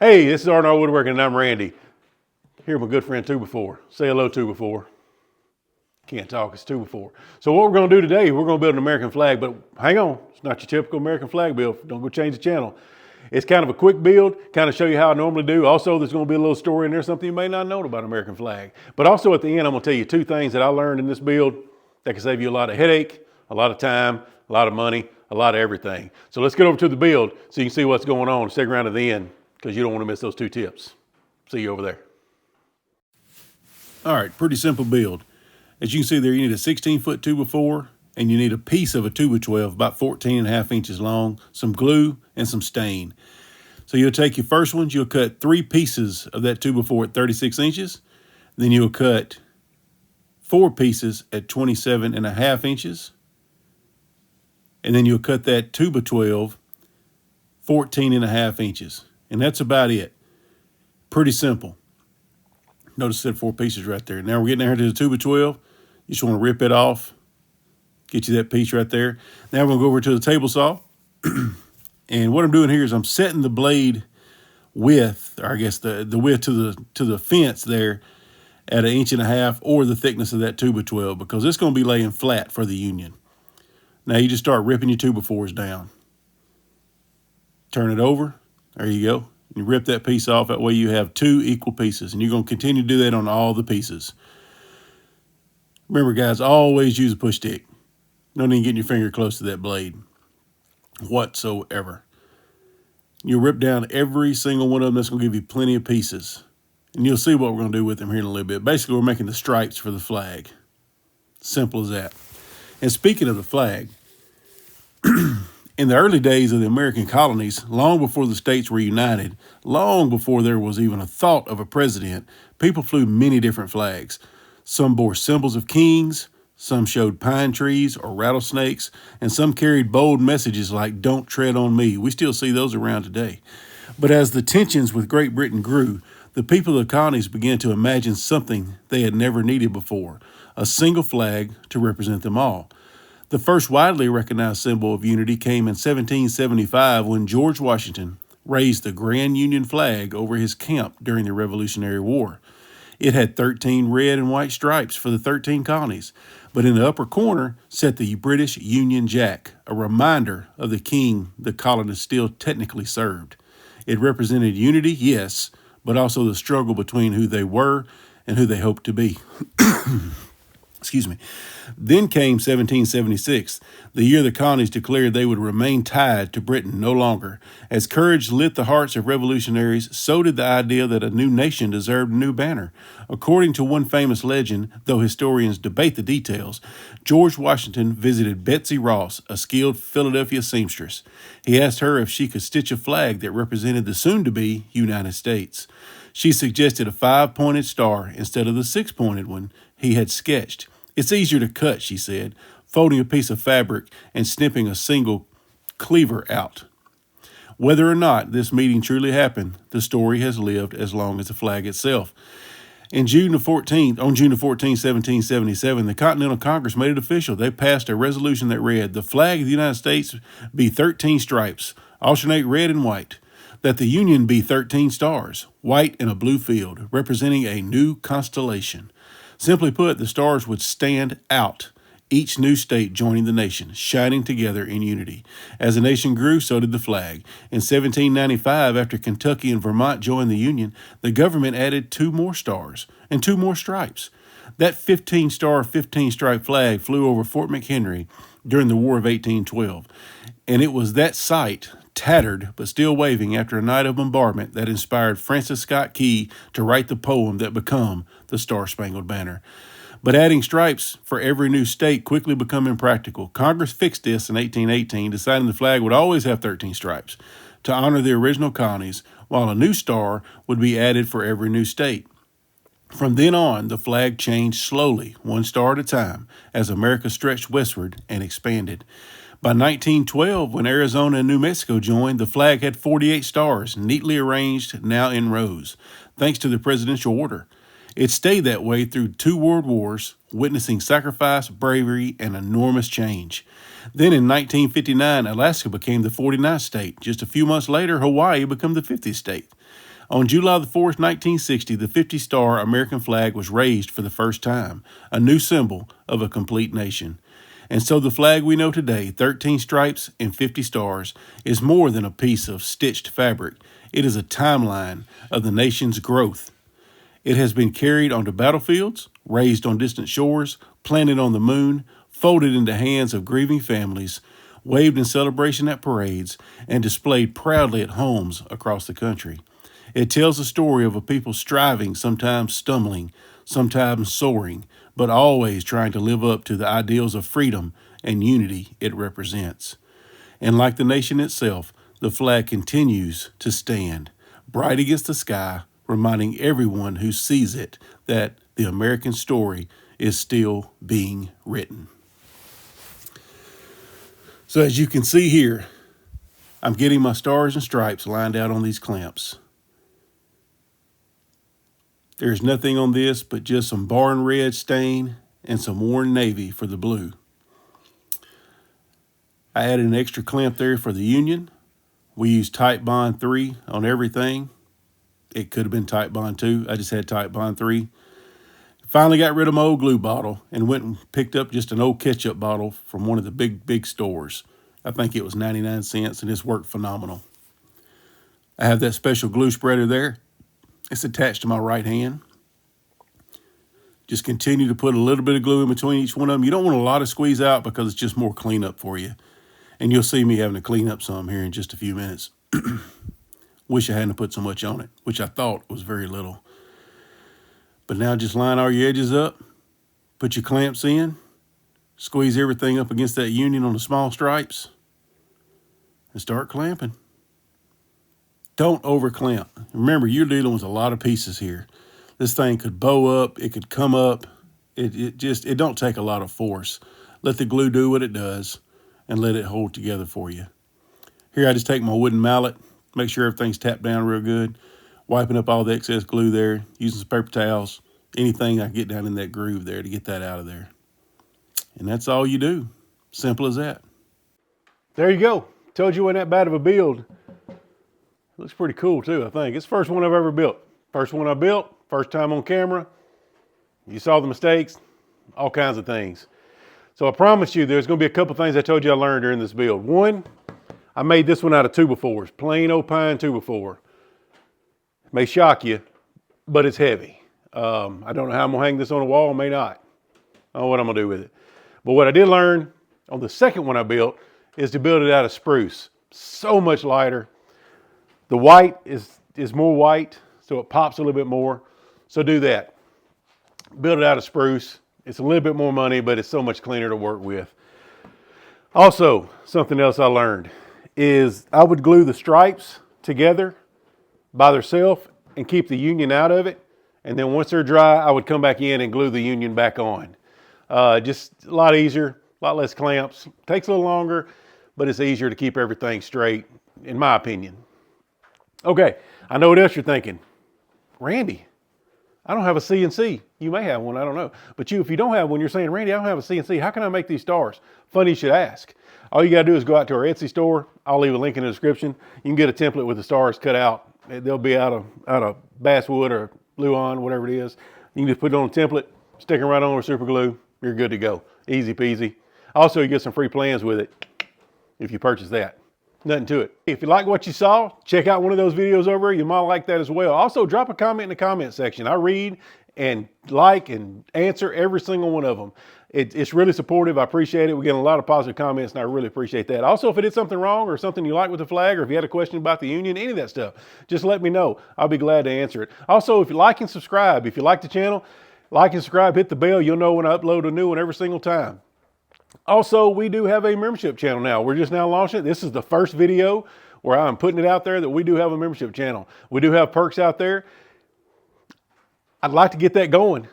Hey, this is R&R Woodworking, and I'm Randy. Here with my good friend 2x4. Say hello, 2x4. Can't talk, it's 2x4. So what we're going to do today, we're going to build an American flag, but hang on, it's not your typical American flag build. Don't go change the channel. It's kind of a quick build, kind of show you how I normally do. Also, there's going to be a little story in there, something you may not know about American flag. But also at the end, I'm going to tell you two things that I learned in this build that can save you a lot of headache, a lot of time, a lot of money, a lot of everything. So let's get over to the build so you can see what's going on. Stick around to the end, because you don't want to miss those two tips. See you over there. All right, pretty simple build. As you can see there, you need a 16-foot 2x4, and you need a piece of a 2x12, about 14.5 inches long, some glue, and some stain. So you'll take your first ones, you'll cut 3 pieces of that 2x4 at 36 inches. Then you'll cut 4 pieces at 27.5 inches. And then you'll cut that 2x12 14.5 inches. And that's about it. Pretty simple. Notice that 4 pieces right there. Now we're getting down to the 2x12. You just want to rip it off. Get you that piece right there. Now we're going to go over to the table saw. And what I'm doing here is I'm setting the blade width, or I guess the width to the fence there at 1.5 inches or the thickness of that 2x12, because it's going to be laying flat for the union. Now you just start ripping your 2x4s down. Turn it over. There you go. You rip that piece off. That way you have 2 equal pieces. And you're going to continue to do that on all the pieces. Remember, guys, always use a push stick. Don't even get your finger close to that blade whatsoever. You'll rip down every single one of them. That's going to give you plenty of pieces. And you'll see what we're going to do with them here in a little bit. Basically, we're making the stripes for the flag. Simple as that. And speaking of the flag, in the early days of the American colonies, long before the states were united, long before there was even a thought of a president, people flew many different flags. Some bore symbols of kings, some showed pine trees or rattlesnakes, and some carried bold messages like, "Don't tread on me." We still see those around today. But as the tensions with Great Britain grew, the people of the colonies began to imagine something they had never needed before, a single flag to represent them all. The first widely recognized symbol of unity came in 1775 when George Washington raised the Grand Union flag over his camp during the Revolutionary War. It had 13 red and white stripes for the 13 colonies, but in the upper corner sat the British Union Jack, a reminder of the king the colonists still technically served. It represented unity, yes, but also the struggle between who they were and who they hoped to be. Excuse me. Then came 1776, the year the colonies declared they would remain tied to Britain no longer. As courage lit the hearts of revolutionaries, so did the idea that a new nation deserved a new banner. According to one famous legend, though historians debate the details, George Washington visited Betsy Ross, a skilled Philadelphia seamstress. He asked her if she could stitch a flag that represented the soon-to-be United States. She suggested a 5-pointed star instead of the 6-pointed one he had sketched. "It's easier to cut," she said, folding a piece of fabric and snipping a single cleaver out. Whether or not this meeting truly happened, the story has lived as long as the flag itself. On June 14, 1777, the Continental Congress made it official. They passed a resolution that read, "The flag of the United States be 13 stripes, alternate red and white. That the Union be 13 stars, white in a blue field, representing a new constellation." Simply put, the stars would stand out, each new state joining the nation, shining together in unity. As the nation grew, so did the flag. In 1795, after Kentucky and Vermont joined the Union, the government added 2 more stars and 2 more stripes. That 15-star, 15-stripe flag flew over Fort McHenry during the War of 1812. And it was that sight, tattered but still waving after a night of bombardment, that inspired Francis Scott Key to write the poem that became the Star-Spangled Banner. But adding stripes for every new state quickly became impractical. Congress fixed this in 1818, deciding the flag would always have 13 stripes to honor the original colonies, while a new star would be added for every new state. From then on, the flag changed slowly, 1 star at a time, as America stretched westward and expanded. By 1912, when Arizona and New Mexico joined, the flag had 48 stars, neatly arranged, now in rows, thanks to the presidential order. It stayed that way through 2 world wars, witnessing sacrifice, bravery, and enormous change. Then in 1959, Alaska became the 49th state. Just a few months later, Hawaii became the 50th state. On July the 4th, 1960, the 50-star American flag was raised for the first time, a new symbol of a complete nation. And so the flag we know today, 13 stripes and 50 stars, is more than a piece of stitched fabric. It is a timeline of the nation's growth. It has been carried onto battlefields, raised on distant shores, planted on the moon, folded into hands of grieving families, waved in celebration at parades, and displayed proudly at homes across the country. It tells the story of a people striving, sometimes stumbling, sometimes soaring, but always trying to live up to the ideals of freedom and unity it represents. And like the nation itself, the flag continues to stand, bright against the sky, reminding everyone who sees it that the American story is still being written. So as you can see here, I'm getting my stars and stripes lined out on these clamps. There's nothing on this but just some barn red stain and some worn navy for the blue. I added an extra clamp there for the union. We used Type Bond 3 on everything. It could have been Type Bond 2. I just had Type Bond 3. Finally got rid of my old glue bottle and went and picked up just an old ketchup bottle from one of the big stores. I think it was 99 cents, and it's worked phenomenal. I have that special glue spreader there. It's attached to my right hand. Just continue to put a little bit of glue in between each one of them. You don't want a lot of squeeze out because it's just more cleanup for you. And you'll see me having to clean up some here in just a few minutes. Wish I hadn't put so much on it, which I thought was very little. But now just line all your edges up, put your clamps in, squeeze everything up against that union on the small stripes, and start clamping. Don't over clamp. Remember, you're dealing with a lot of pieces here. This thing could bow up, it could come up. It don't take a lot of force. Let the glue do what it does and let it hold together for you. Here I just take my wooden mallet, make sure everything's tapped down real good, wiping up all the excess glue there, using some paper towels, anything I can get down in that groove there to get that out of there. And that's all you do. Simple as that. There you go. Told you it wasn't that bad of a build. Looks pretty cool too, I think. It's the first one I've ever built. First one I built, first time on camera. You saw the mistakes, all kinds of things. So I promise you there's gonna be a couple things I told you I learned during this build. One, I made this one out of 2x4s, plain old pine 2x4. It may shock you, but it's heavy. I don't know how I'm gonna hang this on a wall, may not. I don't know what I'm gonna do with it. But what I did learn on the second one I built is to build it out of spruce. So much lighter. The white is more white, so it pops a little bit more. So do that. Build it out of spruce. It's a little bit more money, but it's so much cleaner to work with. Also, something else I learned is I would glue the stripes together by themselves and keep the union out of it. And then once they're dry, I would come back in and glue the union back on. Just a lot easier, a lot less clamps. Takes a little longer, but it's easier to keep everything straight, in my opinion. Okay, I know what else you're thinking. Randy, I don't have a CNC. You may have one, I don't know. But if you don't have one, you're saying, Randy, I don't have a CNC. How can I make these stars? Funny you should ask. All you gotta do is go out to our Etsy store. I'll leave a link in the description. You can get a template with the stars cut out. They'll be out of basswood or Luan, whatever it is. You can just put it on a template, stick them right on with super glue. You're good to go. Easy peasy. Also, you get some free plans with it if you purchase that. Nothing to it. If you like what you saw, check out one of those videos over. You might like that as well. Also, drop a comment in the comment section. I read and like and answer every single one of them. It's really supportive. I appreciate it. We get a lot of positive comments, and I really appreciate that. Also, if I did something wrong or something you like with the flag, or if you had a question about the union, any of that stuff, just let me know. I'll be glad to answer it. Also, if you like and subscribe, if you like the channel, like and subscribe, hit the bell. You'll know when I upload a new one every single time. Also, we do have a membership channel now. We're just now launching it. This is the first video where I'm putting it out there that we do have a membership channel. We do have perks out there. I'd like to get that going.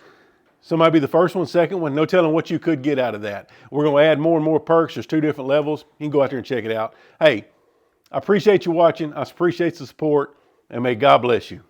So might be the first one, second one, no telling what you could get out of that. We're going to add more and more perks. There's 2 different levels. You can go out there and check it out. Hey, I appreciate you watching. I appreciate the support, and may God bless you.